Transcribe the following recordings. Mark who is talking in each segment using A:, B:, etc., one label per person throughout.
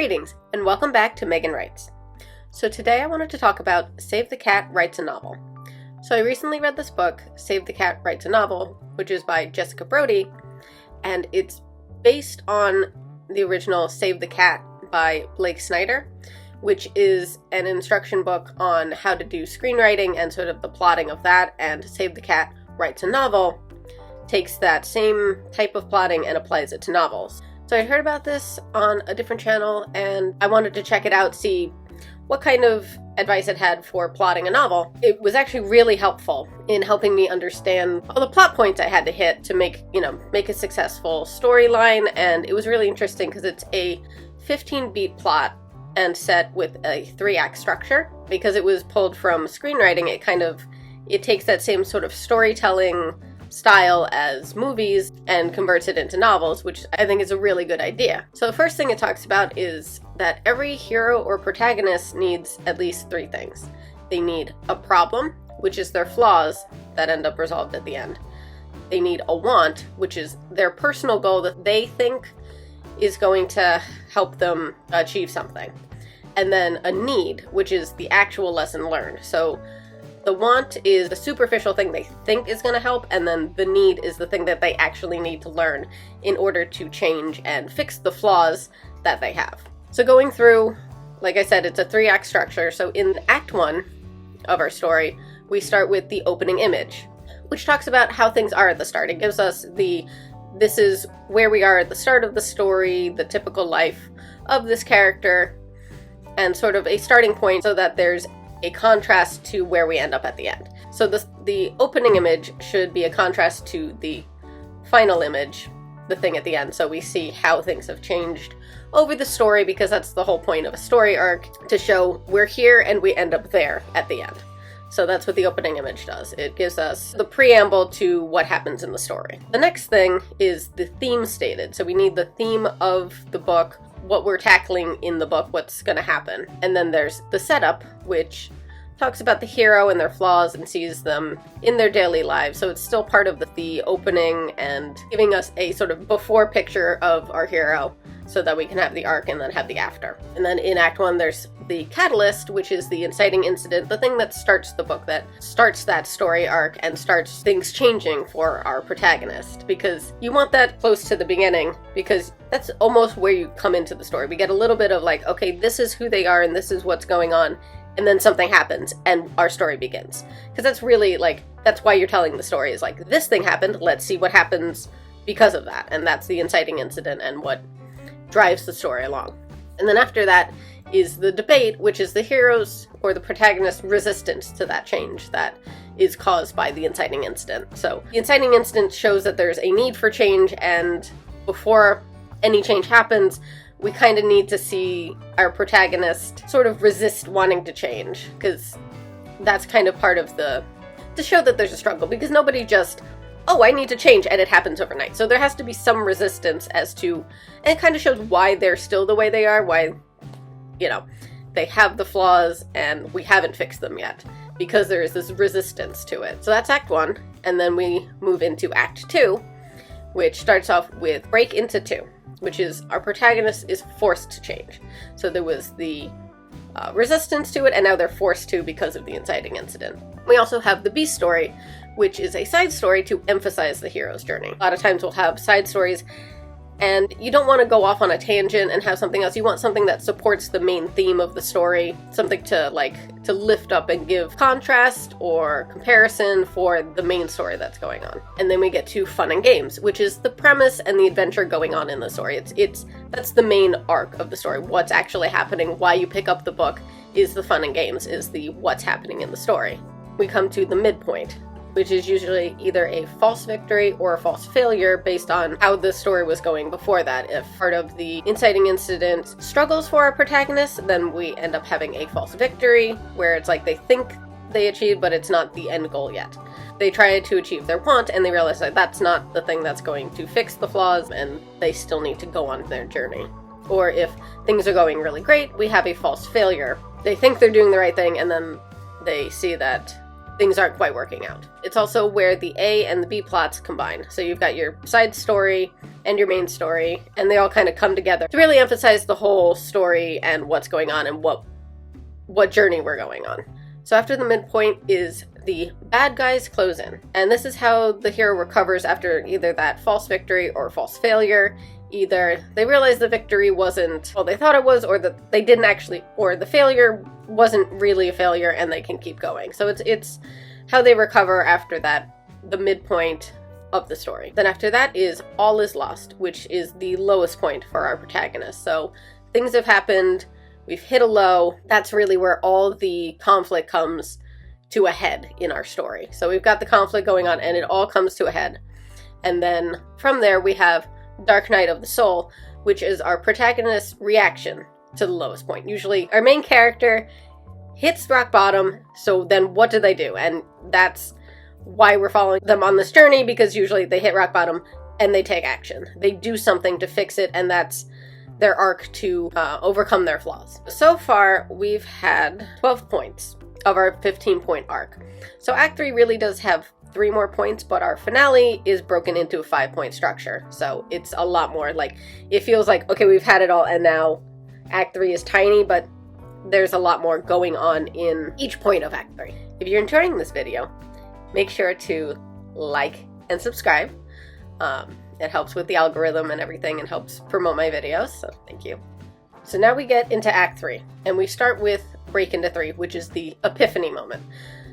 A: Greetings, and welcome back to Megan Writes. So today I wanted to talk about Save the Cat Writes a Novel. So I recently read this book, Save the Cat Writes a Novel, which is by Jessica Brody, and it's based on the original Save the Cat by Blake Snyder, which is an instruction book on how to do screenwriting and sort of the plotting of that, and Save the Cat Writes a Novel takes that same type of plotting and applies it to novels. So I heard about this on a different channel, and I wanted to check it out, see what kind of advice it had for plotting a novel. It was actually really helpful in helping me understand all the plot points I had to hit to make a successful storyline, and it was really interesting because it's a 15-beat plot and set with a 3-act structure. Because it was pulled from screenwriting, it takes that same sort of storytelling style as movies and converts it into novels, which I think is a really good idea. So the first thing it talks about is that every hero or protagonist needs at least 3 things. They need a problem, which is their flaws that end up resolved at the end. They need a want, which is their personal goal that they think is going to help them achieve something. And then a need, which is the actual lesson learned. So the want is the superficial thing they think is going to help, and then the need is the thing that they actually need to learn in order to change and fix the flaws that they have. So going through, like I said, it's a 3-act structure. So in Act 1 of our story, we start with the opening image, which talks about how things are at the start. It gives us this is where we are at the start of the story, the typical life of this character, and sort of a starting point so that there's a contrast to where we end up at the end. So the opening image should be a contrast to the final image, the thing at the end, so we see how things have changed over the story, because that's the whole point of a story arc, to show we're here and we end up there at the end. So that's what the opening image does. It gives us the preamble to what happens in the story. The next thing is the theme stated. So we need the theme of the book, what we're tackling in the book, what's going to happen. And then there's the setup, which talks about the hero and their flaws and sees them in their daily lives. So it's still part of the opening and giving us a sort of before picture of our hero so that we can have the arc and then have the after. And then in Act 1, there's the catalyst, which is the inciting incident, the thing that starts the book, that starts that story arc and starts things changing for our protagonist. Because you want that close to the beginning, because that's almost where you come into the story. We get a little bit of like, okay, this is who they are and this is what's going on. And then something happens and our story begins. Because that's really that's why you're telling the story, is like, this thing happened, let's see what happens because of that. And that's the inciting incident and what drives the story along. And then after that is the debate, which is the hero's or the protagonist's resistance to that change that is caused by the inciting incident. So the inciting incident shows that there's a need for change, and before any change happens, we kind of need to see our protagonist sort of resist wanting to change, because that's kind of part of to show that there's a struggle, because nobody just, oh, I need to change, and it happens overnight. So there has to be some resistance as to, and it kind of shows why they're still the way they are, why, they have the flaws and we haven't fixed them yet, because there is this resistance to it. So that's Act 1, and then we move into Act 2, which starts off with Break into 2, which is our protagonist is forced to change. So there was the resistance to it, and now they're forced to because of the inciting incident. We also have the B story, which is a side story to emphasize the hero's journey. A lot of times we'll have side stories, and you don't want to go off on a tangent and have something else. You want something that supports the main theme of the story, something to lift up and give contrast or comparison for the main story that's going on. And then we get to Fun and Games, which is the premise and the adventure going on in the story. That's the main arc of the story. What's actually happening, why you pick up the book, is the fun and games, is the what's happening in the story. We come to the midpoint, which is usually either a false victory or a false failure based on how the story was going before that. If part of the inciting incident struggles for our protagonist, then we end up having a false victory, where it's like they think they achieved, but it's not the end goal yet. They try to achieve their want, and they realize that that's not the thing that's going to fix the flaws, and they still need to go on their journey. Or if things are going really great, we have a false failure. They think they're doing the right thing, and then they see that things aren't quite working out. It's also where the A and the B plots combine. So you've got your side story and your main story, and they all kind of come together to really emphasize the whole story and what's going on and what journey we're going on. So after the midpoint is the bad guys close in, and this is how the hero recovers after either that false victory or false failure. Either they realize the victory wasn't what they thought it was, or that they didn't actually, or the failure wasn't really a failure and they can keep going. So it's how they recover after that, the midpoint of the story. Then after that is all is lost, which is the lowest point for our protagonist. So things have happened, we've hit a low. That's really where all the conflict comes to a head in our story. So we've got the conflict going on and it all comes to a head. And then from there we have Dark Night of the Soul, which is our protagonist's reaction to the lowest point. Usually our main character hits rock bottom, so then what do they do? And that's why we're following them on this journey, because usually they hit rock bottom and they take action. They do something to fix it, and that's their arc to overcome their flaws. So far, we've had 12 points of our 15-point arc. So Act 3 really does have 3 more points, but our finale is broken into a 5-point structure. So it's a lot more, like, it feels like, okay, we've had it all, and now Act 3 is tiny, but there's a lot more going on in each point of Act 3. If you're enjoying this video, make sure to like and subscribe. It helps with the algorithm and everything and helps promote my videos, so thank you. So now we get into Act 3, and we start with Break into 3, which is the epiphany moment.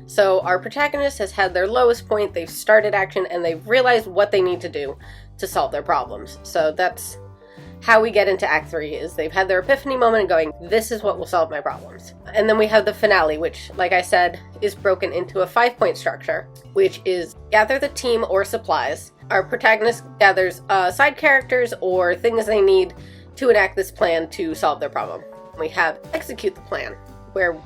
A: So our protagonist has had their lowest point, they've started action, and they've realized what they need to do to solve their problems. So that's how we get into Act 3, is they've had their epiphany moment and going, this is what will solve my problems. And then we have the finale, which, like I said, is broken into a 5-point structure, which is gather the team or supplies. Our protagonist gathers side characters or things they need to enact this plan to solve their problem. We have execute the plan, where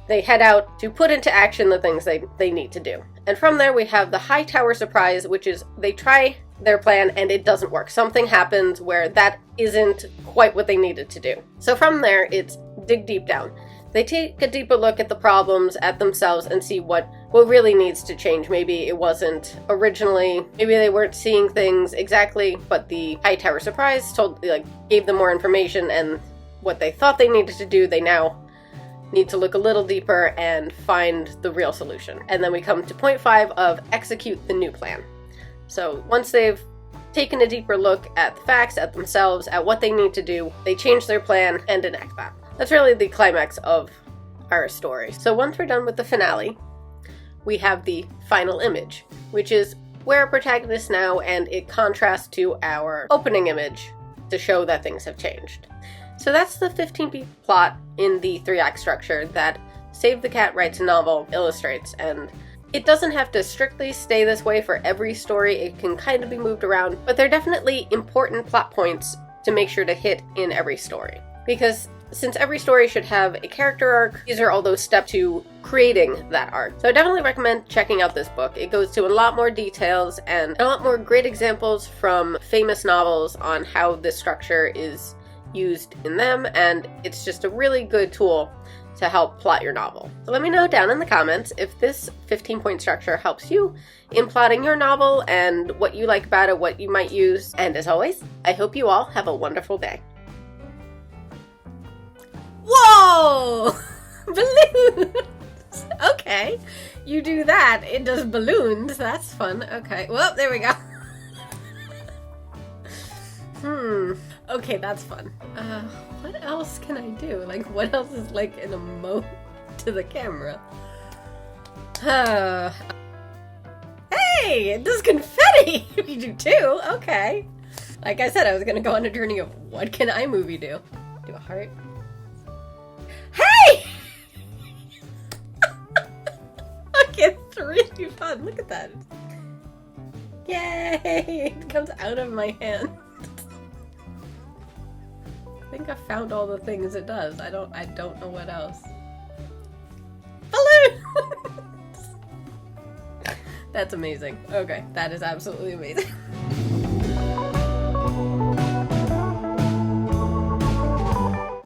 A: they head out to put into action the things they need to do. And from there we have the high tower surprise, which is they try their plan and it doesn't work. Something happens where that isn't quite what they needed to do. So from there, it's dig deep down. They take a deeper look at the problems, at themselves, and see what really needs to change. Maybe it wasn't originally, maybe they weren't seeing things exactly, but the high tower surprise gave them more information, and what they thought they needed to do, they now need to look a little deeper and find the real solution. And then we come to point 5 of execute the new plan. So once they've taken a deeper look at the facts, at themselves, at what they need to do, they change their plan and enact that. That's really the climax of our story. So once we're done with the finale, we have the final image, which is where our protagonist now, and it contrasts to our opening image to show that things have changed. So that's the 15-beat plot in the 3-act structure that Save the Cat Writes a Novel illustrates, and it doesn't have to strictly stay this way for every story. It can kind of be moved around, but they're definitely important plot points to make sure to hit in every story. Because since every story should have a character arc, these are all those steps to creating that arc. So I definitely recommend checking out this book. It goes to a lot more details and a lot more great examples from famous novels on how this structure is used in them, and it's just a really good tool to help plot your novel. So let me know down in the comments if this 15-point structure helps you in plotting your novel and what you like about it, what you might use. And as always, I hope you all have a wonderful day. Whoa! Balloons! Okay, you do that. It does balloons. That's fun. Okay, well, there we go. Okay, that's fun. What else can I do? Like, what else is like an emote to the camera? Hey, it does confetti! You do too? Okay. Like I said, I was gonna go on a journey of what can iMovie do? Do a heart? Hey! Okay, it's really fun. Look at that. Yay! It comes out of my hand. I think I found all the things it does. I don't know what else. Balloons! That's amazing. Okay, that is absolutely amazing.